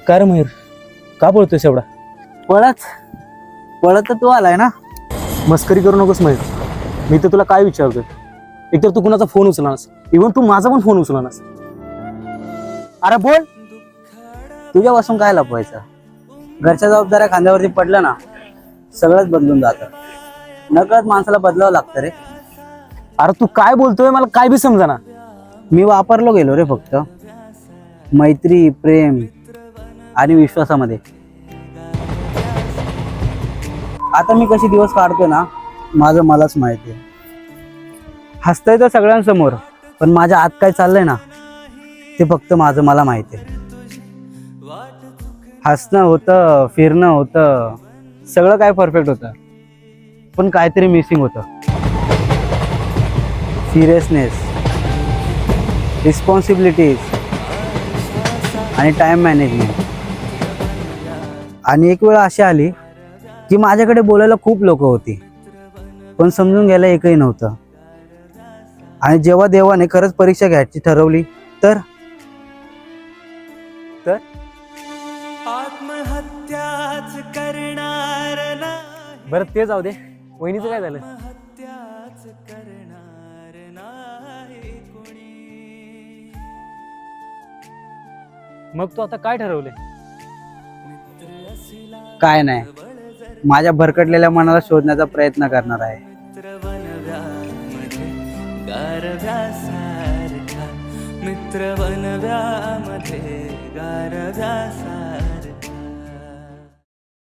काय रे मयूर, का बोलतोयस एवढा? पळत पळत तर तू आलाय ना. मस्करी करू नकोस मयूर. मी तर तुला काय विचारतोय, एकतर तू कुणाचा फोन उचलनास, इव्हन तू माझा पण फोन उचलनास. अरे बोल, तुझ्यापासून काय लपवायचं? घरच्या जबाबदाऱ्या खांद्यावरती पडलं ना, सगळंच बदलून जातं. नकळत माणसाला बदलावं लागतं रे. अरे तू काय बोलतोय मला काय बी समजना. मी वापरलो गेलो रे फक्त मैत्री, प्रेम आणि विश्वासामध्ये. आता मी कशी दिवस काढतोय ना, माझं मलाच माहिती आहे. हसतंय तर सगळ्यांसमोर, पण माझ्या आत काय चाललंय ना, ते फक्त माझं मला माहिती आहे. हसणं होतं, फिरणं होतं, सगळं काय परफेक्ट होतं, पण काहीतरी मिसिंग होतं. सिरियसनेस, रिस्पॉन्सिबिलिटीज आणि टाइम मॅनेजमेंट. आणि एक वेळ अशी आली की माझ्याकडे बोलायला खूप लोक होती, पण समजून घ्यायला एकही नव्हतं. आणि जेव्हा देवाने खरंच परीक्षा घ्यायची ठरवली तर आत्महत्याच करणार नाही, बरं ते जाऊ दे, वहिनीचं काय झालं? आत्महत्याच करणार नाही कोणी. मग तू आता काय ठरवलंय? काय नाही, माझ्या भरकटलेल्या मनाला शोधण्याचा प्रयत्न करणार आहे. मित्र बनव्यामध्ये गारव्यासारखा, मित्र बनव्यामध्ये गारव्यासारखा.